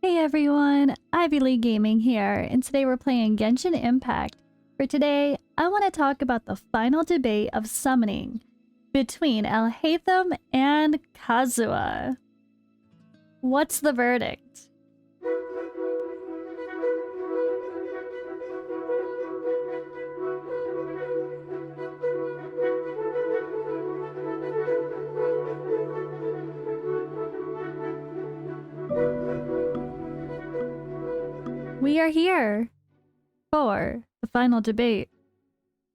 Hey everyone, IvyLeeGaming here, and today we're playing Genshin Impact. For today, I want to talk about the final debate of summoning between Alhaitham and Kazuha. What's the verdict? We are here for the final debate.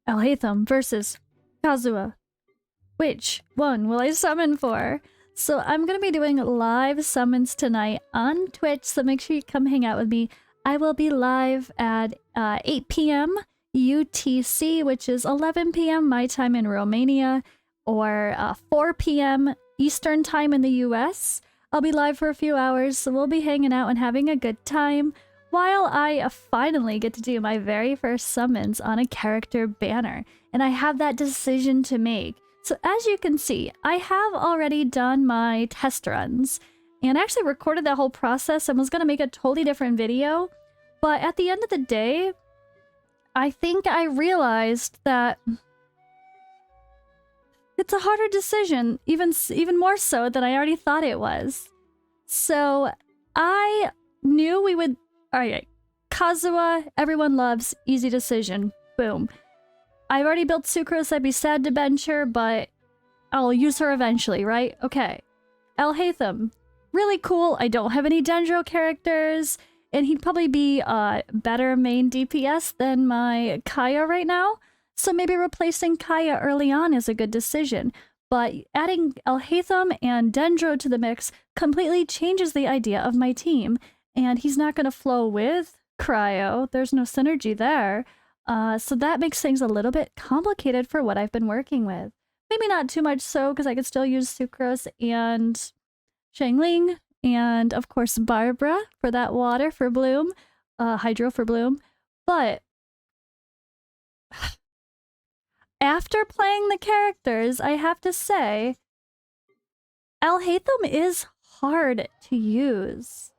Alhaitham versus Kazuha. Which one will I summon for? So I'm going to be doing live summons tonight on Twitch, so make sure you come hang out with me. I will be live at 8 p.m. UTC, which is 11 p.m. my time in Romania, or 4 p.m. Eastern time in the US. I'll be live for a few hours, so we'll be hanging out and having a good time while I finally get to do my very first summons on a character banner. And I have that decision to make. So as you can see, I have already done my test runs and actually recorded that whole process and was going to make a totally different video. But at the end of the day, I think I realized that it's a harder decision, even more so than I already thought it was. So I knew we would... Alright, Kazuha, everyone loves, easy decision. Boom. I've already built Sucrose, I'd be sad to bench her, but I'll use her eventually, right? Okay. Alhaitham, really cool. I don't have any Dendro characters, and he'd probably be a better main DPS than my Kaya right now. So maybe replacing Kaya early on is a good decision. But adding Alhaitham and Dendro to the mix completely changes the idea of my team. And he's not going to flow with Cryo. There's no synergy there. So that makes things a little bit complicated for what I've been working with. Maybe not too much so, because I could still use Sucrose and Shangling, and of course Barbara for that water for Bloom, Hydro for Bloom. But after playing the characters, I have to say, Alhaitham is hard to use.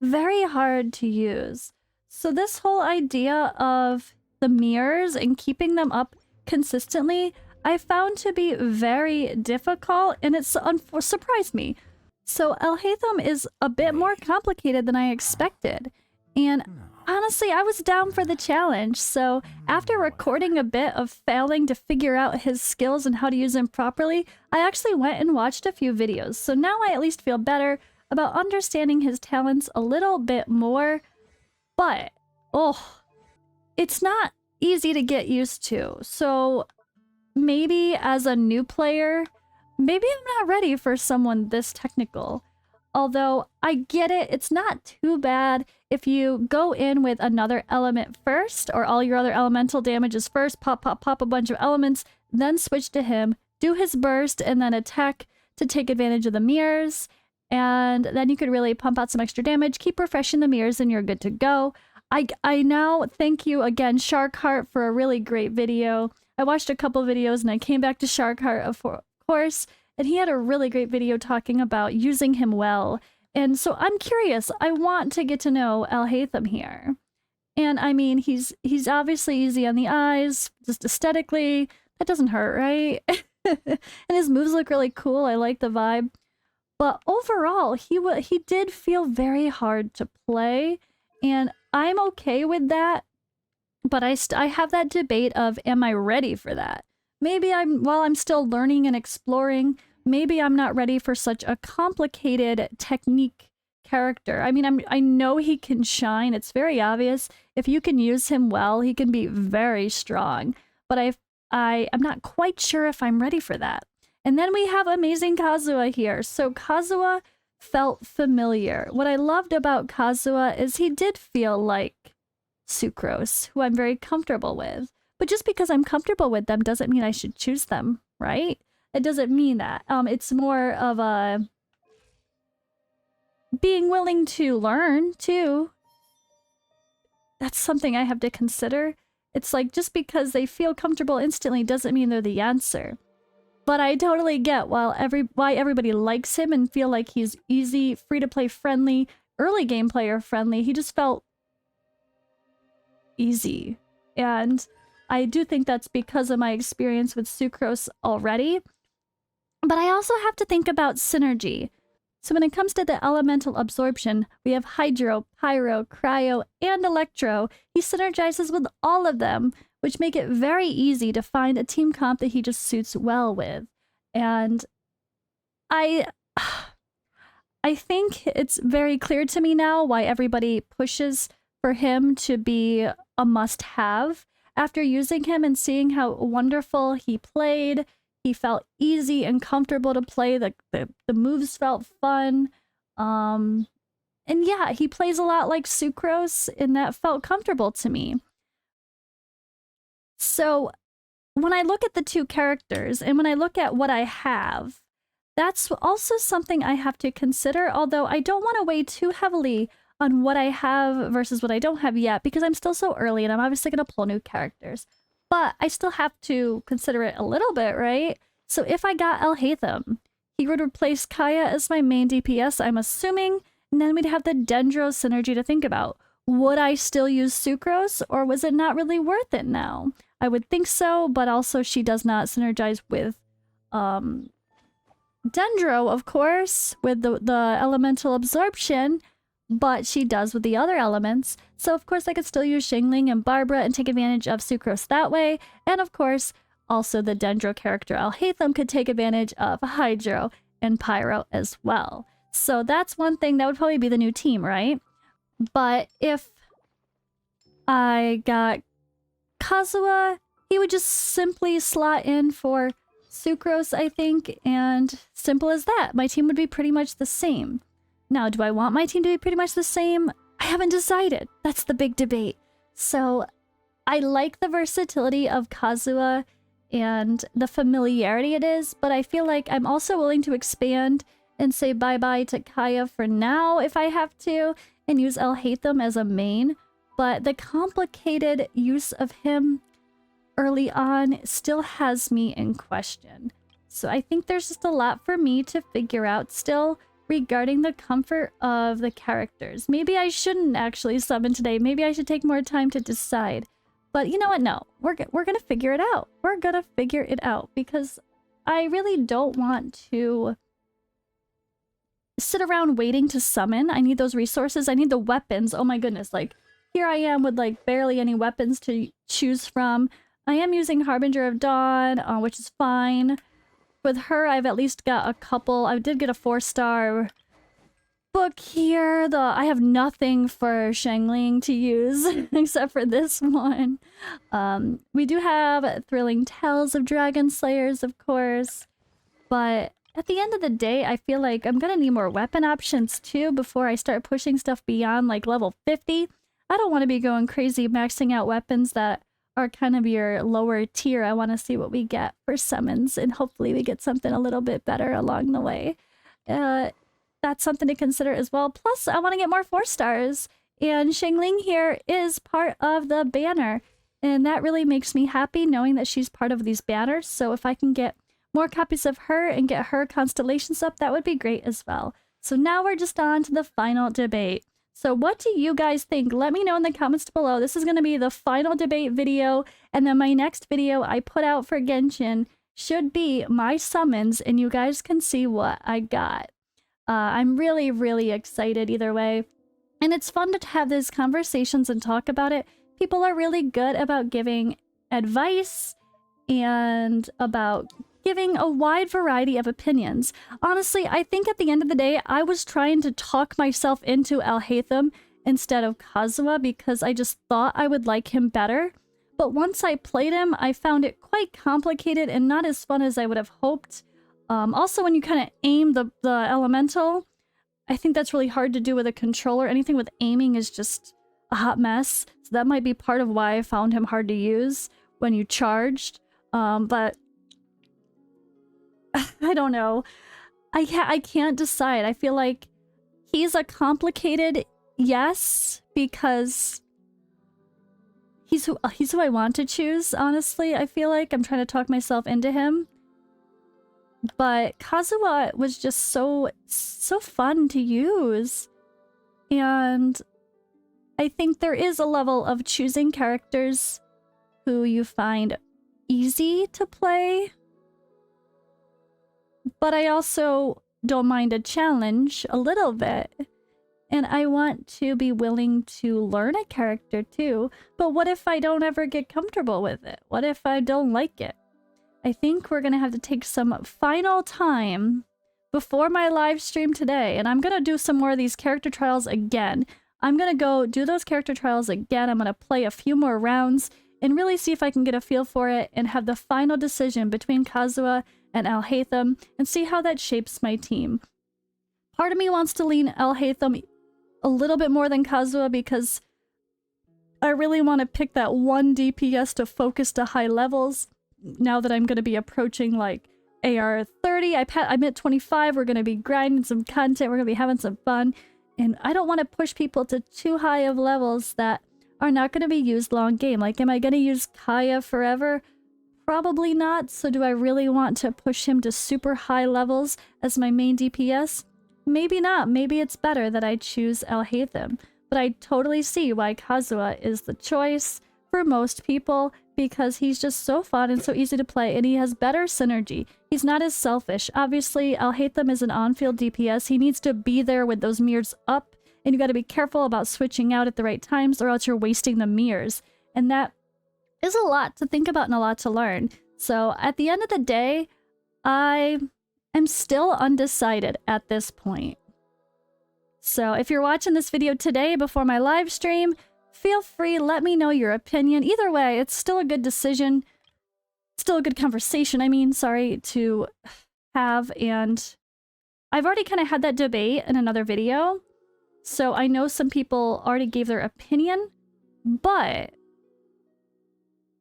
Very hard to use. So this whole idea of the mirrors and keeping them up consistently, I found to be very difficult, and it's surprised me. So Alhaitham is a bit more complicated than I expected. And honestly, I was down for the challenge. So after recording a bit of failing to figure out his skills and how to use them properly, I actually went and watched a few videos. So now I at least feel better about understanding his talents a little bit more, but it's not easy to get used to. So maybe as a new player, maybe I'm not ready for someone this technical. Although I get it, it's not too bad if you go in with another element first, or all your other elemental damages first, pop a bunch of elements, then switch to him, do his burst, and then attack to take advantage of the mirrors. And then you could really pump out some extra damage, keep refreshing the mirrors, and you're good to go. I now thank you again, Sharkheart, for a really great video. I watched a couple videos and I came back to Sharkheart, of course, and he had a really great video talking about using him well. And so I'm curious. I want to get to know Alhaitham here. And I mean, he's obviously easy on the eyes, just aesthetically. That doesn't hurt, right? And his moves look really cool. I like the vibe. But overall, he did feel very hard to play, and I'm okay with that. But I have that debate of, am I ready for that? Maybe while I'm still learning and exploring, maybe I'm not ready for such a complicated technique character. I mean, I know he can shine. It's very obvious. If you can use him well, he can be very strong. But I'm not quite sure if I'm ready for that. And then we have amazing Kazuha here. So Kazuha felt familiar. What I loved about Kazuha is he did feel like Sucrose, who I'm very comfortable with. But just because I'm comfortable with them doesn't mean I should choose them, right? It doesn't mean that. It's more of a being willing to learn, too. That's something I have to consider. It's like, just because they feel comfortable instantly doesn't mean they're the answer. But I totally get why everybody likes him and feel like he's easy, free to play friendly, early game player friendly. He just felt easy. And I do think that's because of my experience with Sucrose already. But I also have to think about synergy. So when it comes to the elemental absorption, we have Hydro, Pyro, Cryo, and Electro. He synergizes with all of them, which make it very easy to find a team comp that he just suits well with. And I think it's very clear to me now why everybody pushes for him to be a must-have. After using him and seeing how wonderful he played, he felt easy and comfortable to play. The moves felt fun. And yeah, he plays a lot like Sucrose, and that felt comfortable to me. So when I look at the two characters, and when I look at what I have, that's also something I have to consider, although I don't want to weigh too heavily on what I have versus what I don't have yet, because I'm still so early and I'm obviously going to pull new characters. But I still have to consider it a little bit, right? So if I got Alhaitham, he would replace Kaya as my main DPS, I'm assuming, and then we'd have the Dendro synergy to think about. Would I still use Sucrose, or was it not really worth it now? I would think so, but also she does not synergize with Dendro, of course, with the elemental absorption, but she does with the other elements. So of course I could still use Xingling and Barbara and take advantage of Sucrose that way. And of course, also the Dendro character Alhaitham could take advantage of Hydro and Pyro as well. So that's one thing. That would probably be the new team, right? But if I got Kazuha, he would just simply slot in for Sucrose, I think, and simple as that. My team would be pretty much the same. Now, do I want my team to be pretty much the same? I haven't decided. That's the big debate. So I like the versatility of Kazuha and the familiarity it is, but I feel like I'm also willing to expand and say bye-bye to Kaya for now if I have to, and use Alhaitham as a main. But the complicated use of him early on still has me in question. So I think there's just a lot for me to figure out still regarding the comfort of the characters. Maybe I shouldn't actually summon today. Maybe I should take more time to decide. But you know what? No, we're gonna figure it out. We're gonna figure it out because I really don't want to sit around waiting to summon. I need those resources. I need the weapons. Oh my goodness, like here I am with like barely any weapons to choose from. I am using Harbinger of Dawn, which is fine. With her, I've at least got a couple. I did get a 4-star book here. I have nothing for Xingling to use except for this one. We do have Thrilling Tales of Dragon Slayers, of course. But at the end of the day, I feel like I'm gonna need more weapon options too before I start pushing stuff beyond like level 50. I don't want to be going crazy maxing out weapons that are kind of your lower tier. I want to see what we get for summons, and hopefully we get something a little bit better along the way. That's something to consider as well. Plus, I want to get more 4-stars, and Xingling here is part of the banner, and that really makes me happy knowing that she's part of these banners. So if I can get more copies of her and get her constellations up, that would be great as well. So now we're just on to the final debate. So what do you guys think? Let me know in the comments below. This is going to be the final debate video, and then my next video I put out for Genshin should be my summons, and you guys can see what I got. I'm really, really excited either way. And it's fun to have these conversations and talk about it. People are really good about giving advice and about giving a wide variety of opinions. Honestly, I think at the end of the day, I was trying to talk myself into Alhaitham instead of Kazuha because I just thought I would like him better. But once I played him, I found it quite complicated and not as fun as I would have hoped. Also, when you kind of aim the elemental, I think that's really hard to do with a controller. Anything with aiming is just a hot mess. So that might be part of why I found him hard to use when you charged. But I don't know. I can't decide. I feel like he's a complicated yes because he's who I want to choose, honestly. I feel like I'm trying to talk myself into him. But Kazuha was just so fun to use. And I think there is a level of choosing characters who you find easy to play. But I also don't mind a challenge a little bit. And I want to be willing to learn a character too. But what if I don't ever get comfortable with it? What if I don't like it? I think we're going to have to take some final time before my live stream today. And I'm going to do some more of these character trials again. I'm going to go do those character trials again. I'm going to play a few more rounds and really see if I can get a feel for it and have the final decision between Kazuha and Alhaitham and see how that shapes my team. Part of me wants to lean Alhaitham a little bit more than Kazuha because I really want to pick that one DPS to focus to high levels. Now that I'm going to be approaching like AR 30, I'm at 25, we're going to be grinding some content, we're going to be having some fun. And I don't want to push people to too high of levels that are not going to be used long game. Like, am I going to use Kaya forever? Probably not. So do I really want to push him to super high levels as my main DPS? Maybe not. Maybe it's better that I choose Alhaitham. But I totally see why Kazuha is the choice for most people because he's just so fun and so easy to play and he has better synergy. He's not as selfish. Obviously, Alhaitham is an on-field DPS. He needs to be there with those mirrors up and you got to be careful about switching out at the right times or else you're wasting the mirrors. And that is a lot to think about and a lot to learn. So at the end of the day, I am still undecided at this point. So if you're watching this video today before my live stream, feel free, let me know your opinion. Either way, it's still a good decision. Still a good conversation, to have. And I've already kind of had that debate in another video. So I know some people already gave their opinion, but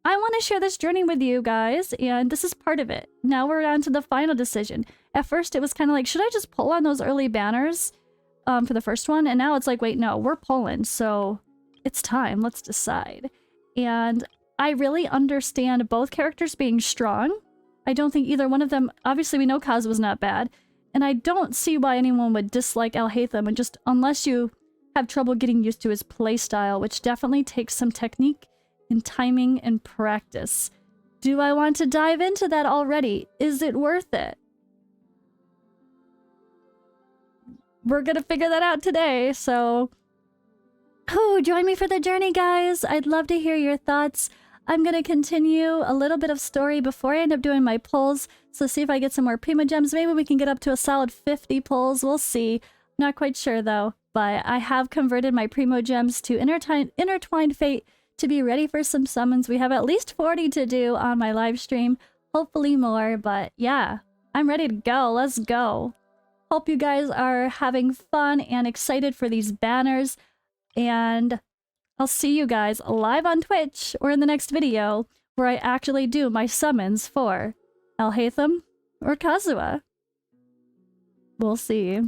I want to share this journey with you guys, and this is part of it. Now we're on to the final decision. At first, it was kind of like, should I just pull on those early banners for the first one? And now it's like, wait, no, we're pulling, so it's time. Let's decide. And I really understand both characters being strong. I don't think either one of them... Obviously, we know Kazuha was not bad. And I don't see why anyone would dislike Alhaitham, and just unless you have trouble getting used to his playstyle, which definitely takes some technique and timing and practice. Do I want to dive into that already? Is it worth it? We're gonna figure that out today, so... Oh, join me for the journey, guys! I'd love to hear your thoughts. I'm gonna continue a little bit of story before I end up doing my pulls, so see if I get some more Primo Gems. Maybe we can get up to a solid 50 pulls, we'll see. Not quite sure though, but I have converted my Primo Gems to Intertwined Fate to be ready for some summons. We have at least 40 to do on my live stream, hopefully more, but yeah, I'm ready to go. Let's go. Hope you guys are having fun and excited for these banners, and I'll see you guys live on Twitch or in the next video where I actually do my summons for Alhaitham or Kazuha. We'll see.